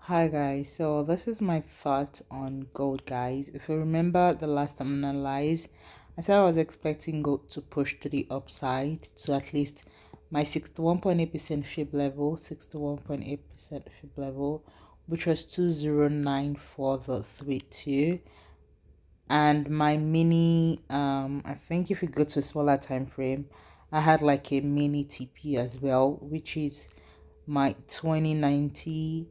Hi guys, so this is my thought on gold, guys. If you remember the last time I analyzed, I said I was expecting gold to push to the upside to at least my 61.8% fib level, 61.8% fib level, which was 209 for the 3-2. And my mini, I think if you go to a smaller time frame, I had like a mini TP as well, which is my 2090.53,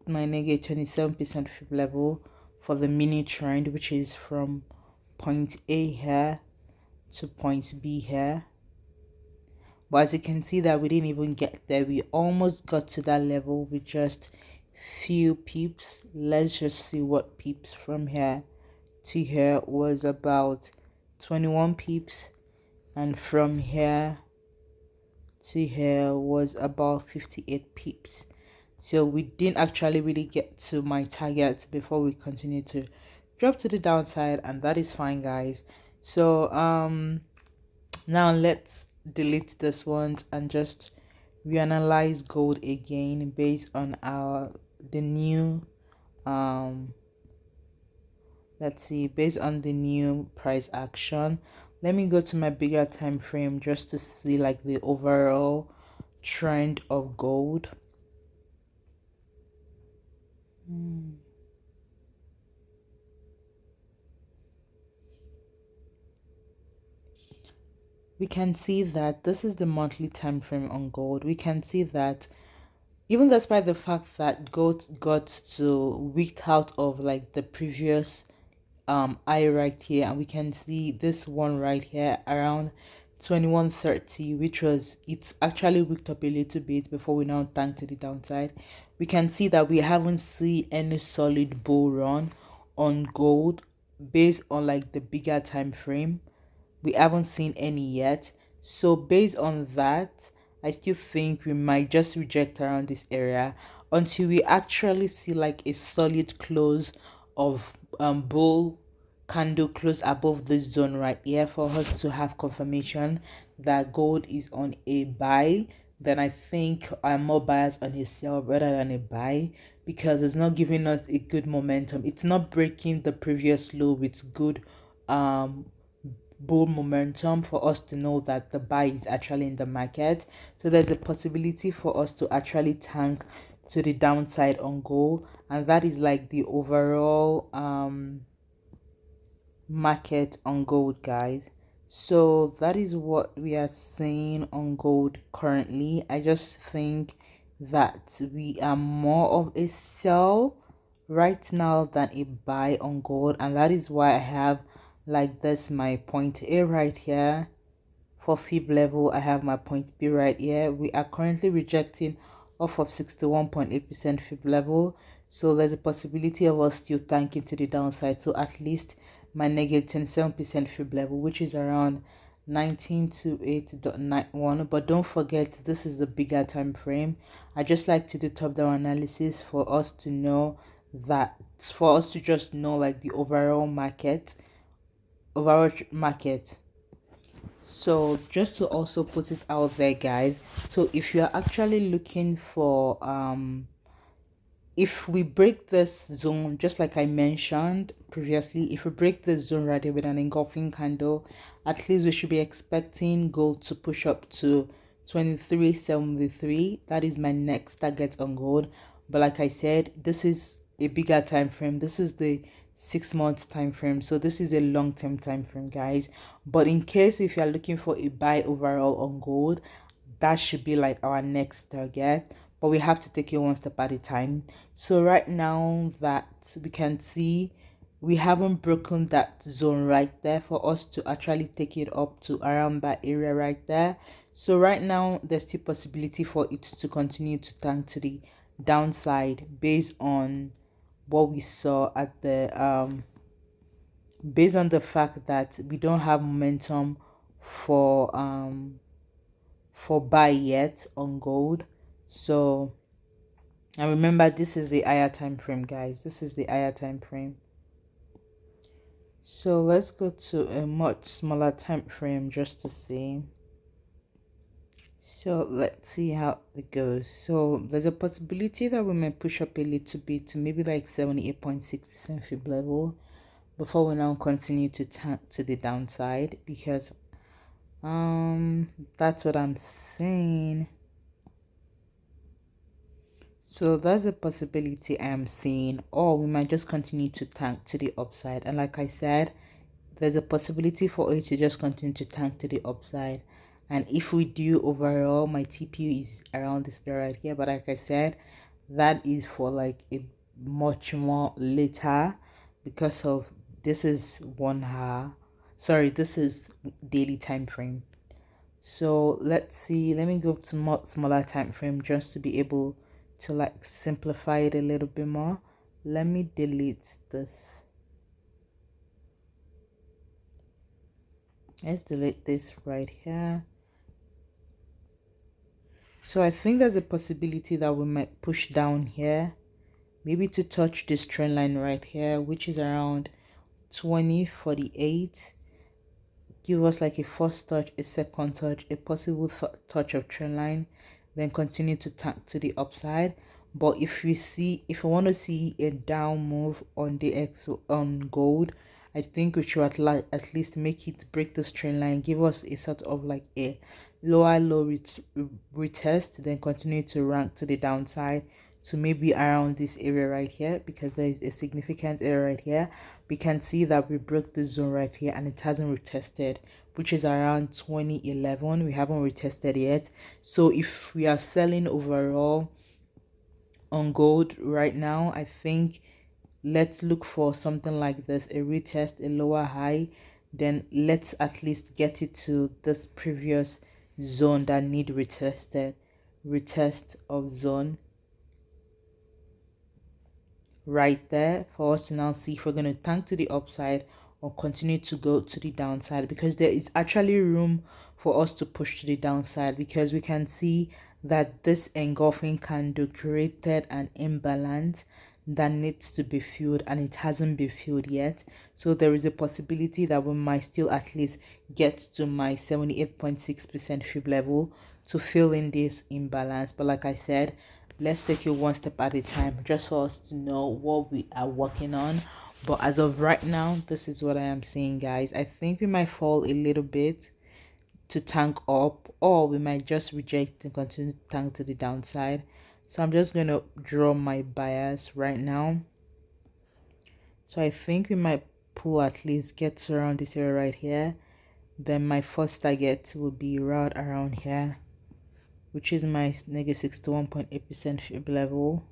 my negative 27% fib level for the mini trend, which is from point A here to point B here. But as you can see that we didn't even get there, we almost got to that level with just few peeps. Let's just see what peeps from here to here was about 21 peeps, and from here to here was about 58 pips. So we didn't actually really get to my target before we continue to drop to the downside, and that is fine, guys. So now let's delete this one and just reanalyze gold again based on the new let's see, based on the new price action. Let me go to my bigger time frame just to see like the overall trend of gold. We can see that this is the monthly time frame on gold. We can see that even despite the fact that gold got to week out of like the previous eye right here, and we can see this one right here around 2130, which was, it's actually wicked up a little bit before we now tank to the downside. We can see that we haven't seen any solid bull run on gold based on like the bigger time frame. We haven't seen any yet. So based on that, I still think we might just reject around this area until we actually see like a solid close of bull candle close above this zone right here for us to have confirmation that gold is on a buy. Then I think I'm more biased on a sell rather than a buy, because it's not giving us a good momentum. It's not breaking the previous low with good bull momentum for us to know that the buy is actually in the market. So there's a possibility for us to actually tank to the downside on gold, and that is like the overall market on gold, guys. So that is what we are seeing on gold currently. I just think that we are more of a sell right now than a buy on gold, and that is why I have like this my point A right here. For fib level, I have my point B right here. We are currently rejecting off of 61.8% fib level, so there's a possibility of us still tanking to the downside. So at least my negative 27% fib level, which is around 1928.91. But don't forget, this is a bigger time frame. I just like to do top down analysis for us to know that, for us to just know like the overall market. So just to also put it out there, guys, so if you're actually looking for if we break this zone, just like I mentioned previously, if we break this zone right here with an engulfing candle, at least we should be expecting gold to push up to 2373. That is my next target on gold. But like I said, this is a bigger time frame. This is the 6 months time frame, so this is a long-term time frame, guys. But in case if you are looking for a buy overall on gold, that should be like our next target, but we have to take it one step at a time. So right now that we can see, we haven't broken that zone right there for us to actually take it up to around that area right there. So right now there's still possibility for it to continue to tank to the downside based on what we saw at the based on the fact that we don't have momentum for buy yet on gold. So, and remember, this is the higher time frame, guys. This is the higher time frame. So let's go to a much smaller time frame just to see. So let's see how it goes. So there's a possibility that we might push up a little bit to maybe like 78.6% fib level before we now continue to tank to the downside, because that's what I'm saying. So that's a possibility I am seeing, or we might just continue to tank to the upside. And like I said, there's a possibility for it to just continue to tank to the upside. And if we do, overall my TPU is around this area right here, but like I said, that is for like a much more later, because of this is 1 hour, sorry, this is daily time frame. So let's see, let me go to more smaller time frame just to be able to like simplify it a little bit more. Let me delete this. Let's delete this right here. So I think there's a possibility that we might push down here, maybe to touch this trend line right here, which is around 2048. Give us like a first touch, a second touch, a possible touch of trend line, then continue to tank to the upside. But if we want to see a down move on the on gold, I think we should at least make it break this trend line, give us a sort of like a lower low retest, then continue to rank to the downside to maybe around this area right here, because there is a significant area right here. We can see that we broke the zone right here and it hasn't retested, which is around 2011. We haven't retested yet. So if we are selling overall on gold right now, I think let's look for something like this, a retest, a lower high, then let's at least get it to this previous zone that need retest of zone right there, for us to now see if we're going to tank to the upside or continue to go to the downside, because there is actually room for us to push to the downside, because we can see that this engulfing candle created an imbalance that needs to be filled, and it hasn't been filled yet. So there is a possibility that we might still at least get to my 78.6% fib level to fill in this imbalance. But like I said, let's take it one step at a time, just for us to know what we are working on. But as of right now, this is what I am seeing, guys. I think we might fall a little bit to tank up, or we might just reject and continue to tank to the downside. So I'm just going to draw my bias right now. So I think we might pull, at least get to around this area right here. Then my first target will be right around here, which is my negative 61.8% fib level.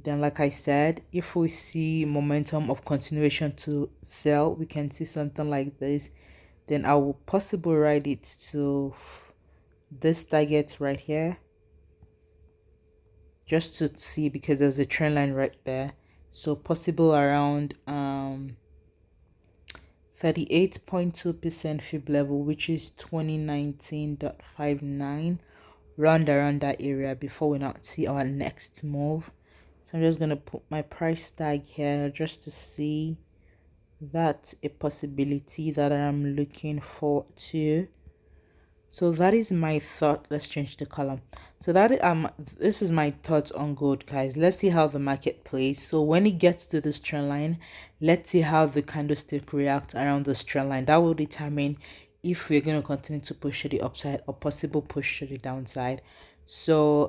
Then like I said, if we see momentum of continuation to sell, we can see something like this. Then I will possibly ride it to this target right here, just to see, because there's a trend line right there. So possible around 38.2% fib level, which is 2019.59, round around that area before we not see our next move. So I'm just going to put my price tag here just to see that's a possibility that I'm looking for too. So that is my thought. Let's change the column. So that this is my thoughts on gold, guys. Let's see how the market plays. So when it gets to this trend line, let's see how the candlestick reacts around this trend line. That will determine if we're going to continue to push to the upside or possible push to the downside. So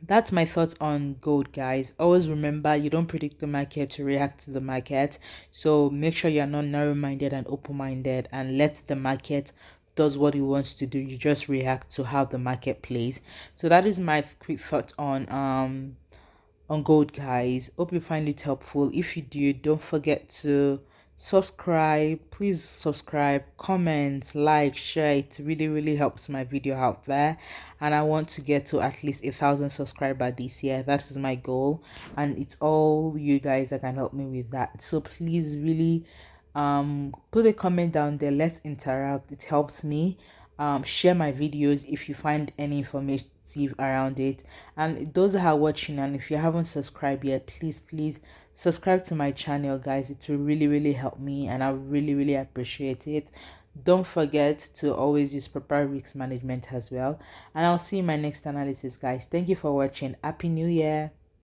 that's my thoughts on gold, guys. Always remember, you don't predict the market, to react to the market. So make sure you're not narrow-minded and open-minded, and let the market does what it wants to do. You just react to how the market plays. So that is my quick thought on gold, guys. Hope you find it helpful. If you do, don't forget to subscribe. Please subscribe, comment, like, share. It really helps my video out there, and I want to get to at least 1,000 subscribers this year. That is my goal, and it's all you guys that can help me with that. So please really put a comment down there. Let's interact. It helps me. Share my videos if you find any informative around it, and those that are watching, and if you haven't subscribed yet, please subscribe to my channel, guys. It will really help me, and I really appreciate it. Don't forget to always use proper risk management as well, and I'll see you in my next analysis, guys. Thank you for watching. Happy New Year.